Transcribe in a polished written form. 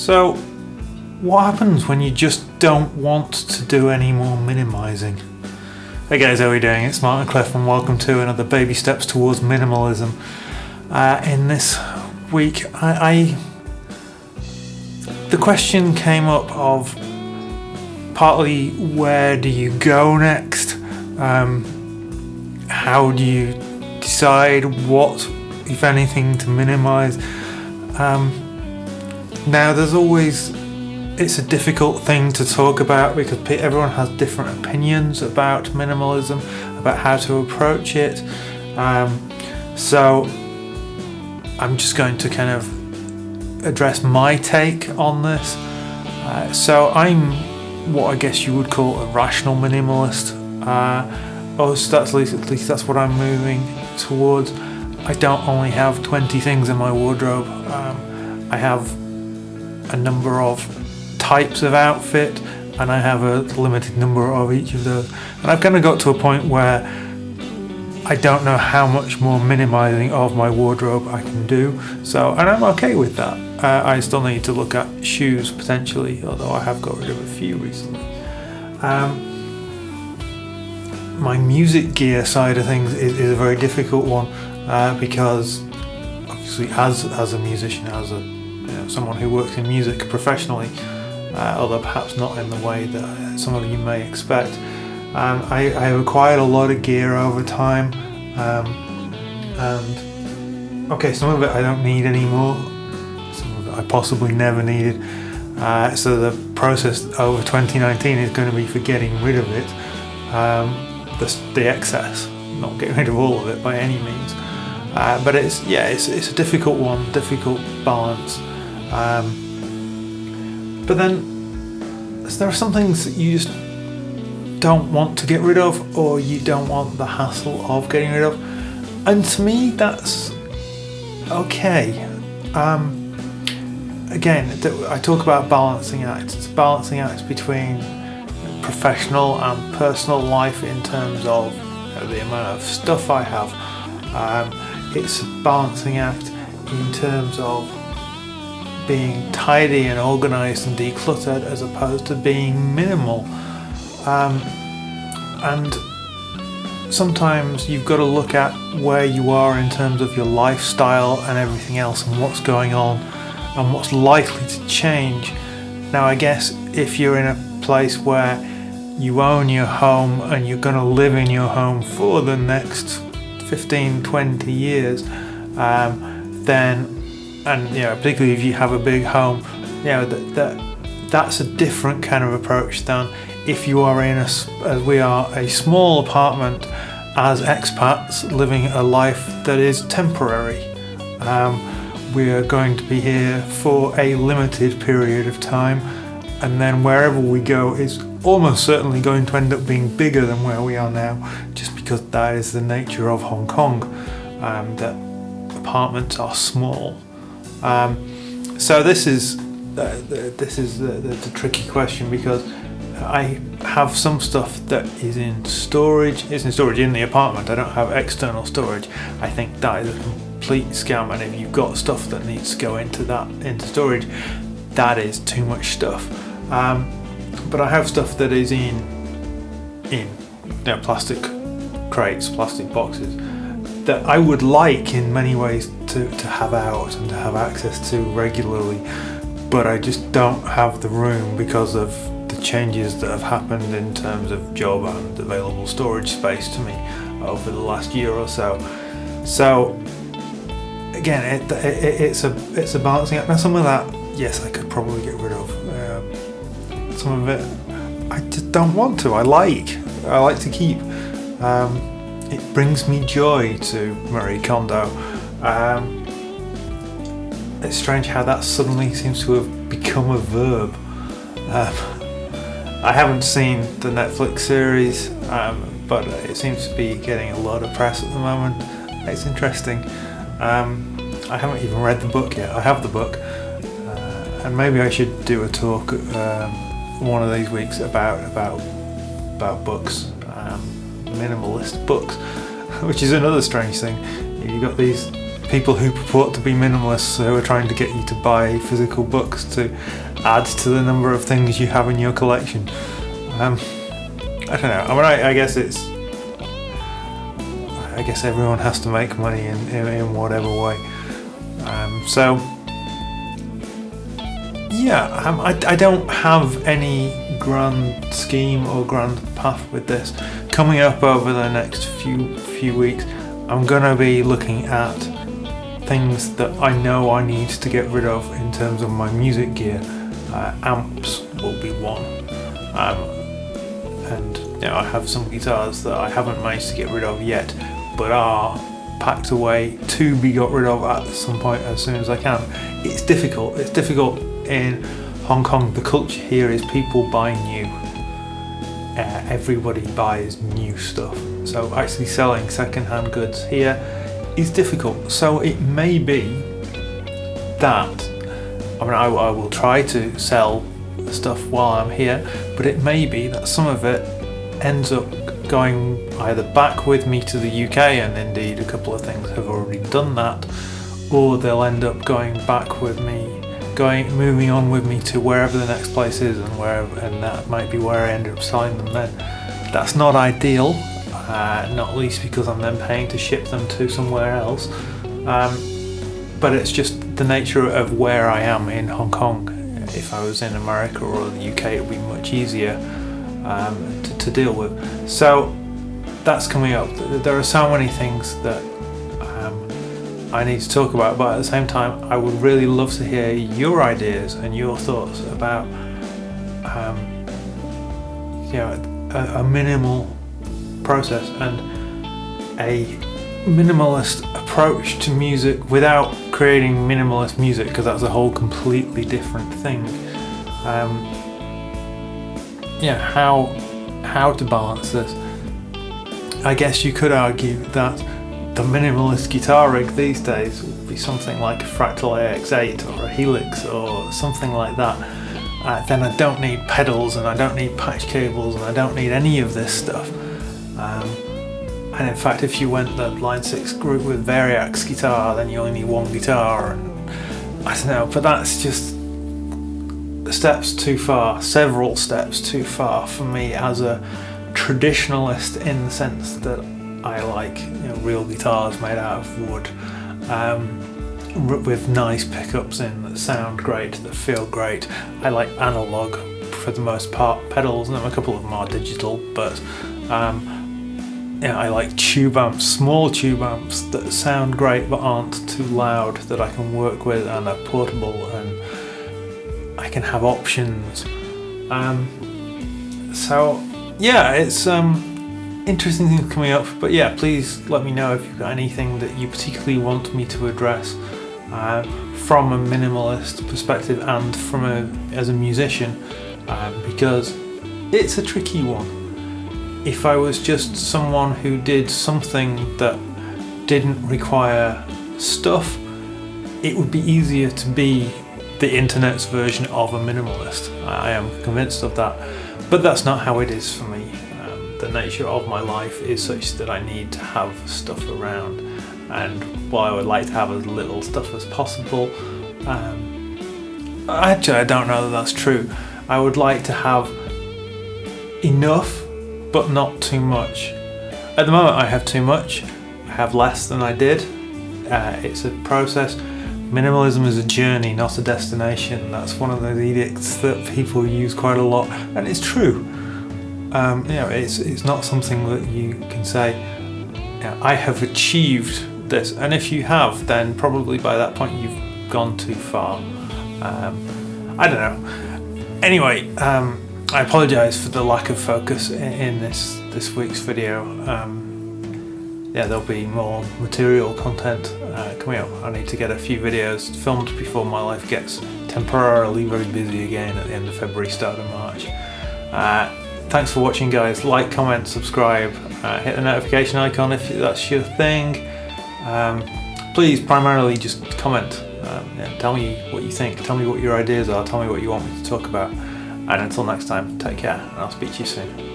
So, what happens when you just don't want to do any more minimising? Hey guys, how are we doing? It's Martin Cliffe and welcome to another Baby Steps Towards Minimalism. In this week, the question came up of partly where do you go next? How do you decide what, if anything, to minimise? Now it's a difficult thing to talk about because everyone has different opinions about minimalism, about how to approach it. So I'm just going to kind of address my take on this. So I'm what I guess you would call a rational minimalist. At least that's what I'm moving towards. I don't only have 20 things in my wardrobe. I have a number of types of outfit, and I have a limited number of each of those. And I've kind of got to a point where I don't know how much more minimizing of my wardrobe I can do. So, and I'm okay with that. I still need to look at shoes potentially, although I have got rid of a few recently. My music gear side of things is a very difficult one because obviously as a musician, as someone who works in music professionally, although perhaps not in the way that some of you may expect, I acquired a lot of gear over time, and okay, some of it I don't need anymore, some of it I possibly never needed, so the process over 2019 is going to be for getting rid of it, the excess, not getting rid of all of it by any means, but it's a difficult one, difficult balance. But then there are some things that you just don't want to get rid of, or you don't want the hassle of getting rid of, and to me that's okay. Again, I talk about balancing act. It's a balancing act between professional and personal life in terms of the amount of stuff I have. It's a balancing act in terms of being tidy and organised and decluttered as opposed to being minimal. And sometimes you've got to look at where you are in terms of your lifestyle and everything else and what's going on and what's likely to change. Now I guess if you're in a place where you own your home and you're going to live in your home for the next 15-20 years, then, and particularly if you have a big home, that's a different kind of approach than if you are in as we are, a small apartment as expats living a life that is temporary. We are going to be here for a limited period of time, and then wherever we go is almost certainly going to end up being bigger than where we are now, just because that is the nature of Hong Kong, that apartments are small. So this is the tricky question, because I have some stuff that is in storage. It's in storage in the apartment. I don't have external storage. I think that is a complete scam, and if you've got stuff that needs to go into storage, that is too much stuff. But I have stuff that is in plastic crates, plastic boxes, that I would like in many ways to have out and to have access to regularly, but I just don't have the room because of the changes that have happened in terms of job and available storage space to me over the last year or so. So again, it's a balancing act. Now some of that, yes, I could probably get rid of. Some of it I just don't want to. I like to keep. It brings me joy to Marie Kondo. It's strange how that suddenly seems to have become a verb. I haven't seen the Netflix series, but it seems to be getting a lot of press at the moment. It's interesting. I haven't even read the book yet. I have the book, and maybe I should do a talk one of these weeks about books, minimalist books, which is another strange thing. You've got these people who purport to be minimalists who are trying to get you to buy physical books to add to the number of things you have in your collection. I don't know. I mean, I guess everyone has to make money in whatever way. So yeah, I don't have any grand scheme or grand path with this. Coming up over the next few weeks, I'm gonna be looking at things that I know I need to get rid of in terms of my music gear. Amps will be one, and I have some guitars that I haven't managed to get rid of yet, but are packed away to be got rid of at some point as soon as I can. It's difficult in Hong Kong. The culture here is people buy new. Everybody buys new stuff, so actually selling second-hand goods here is difficult. So it may be that, I mean, I will try to sell stuff while I'm here, but it may be that some of it ends up going either back with me to the UK, and indeed a couple of things have already done that, or they'll end up going back with me, moving on with me to wherever the next place is, and that might be where I end up selling them then. That's not ideal, not least because I'm then paying to ship them to somewhere else, but it's just the nature of where I am in Hong Kong. If I was in America or the UK, it would be much easier to deal with. So that's coming up. There are so many things that I need to talk about, but at the same time I would really love to hear your ideas and your thoughts about a minimal process and a minimalist approach to music without creating minimalist music, because that's a whole completely different thing. How to balance this. I guess you could argue that the minimalist guitar rig these days would be something like a Fractal AX8 or a Helix or something like that. Then I don't need pedals, and I don't need patch cables, and I don't need any of this stuff. And in fact, if you went the Line 6 group with Variax guitar, then you only need one guitar, and I don't know, but that's just steps too far, several steps too far for me as a traditionalist, in the sense that I like real guitars made out of wood, with nice pickups in that sound great, that feel great. I like analog for the most part, pedals, and a couple of them are digital, but I like tube amps, small tube amps that sound great but aren't too loud, that I can work with and are portable and I can have options. So yeah, it's interesting things coming up, but yeah, please let me know if you've got anything that you particularly want me to address from a minimalist perspective and as a musician, because it's a tricky one. If I was just someone who did something that didn't require stuff, it would be easier to be the internet's version of a minimalist. I am convinced of that, but that's not how it is for me. The nature of my life is such that I need to have stuff around, and while I would like to have as little stuff as possible, actually I don't know that that's true. I would like to have enough but not too much. At the moment I have too much. I have less than I did. It's a process. Minimalism is a journey, not a destination. That's one of those edicts that people use quite a lot, and it's true. It's not something that you can say, I have achieved this, and if you have, then probably by that point you've gone too far. I don't know. Anyway, I apologise for the lack of focus in this week's video. There'll be more material content coming up. I need to get a few videos filmed before my life gets temporarily very busy again at the end of February, start of March. Thanks for watching, guys. Like, comment, subscribe, hit the notification icon if that's your thing. Please primarily just comment. Tell me what you think, tell me what your ideas are, tell me what you want me to talk about. And until next time, take care, and I'll speak to you soon.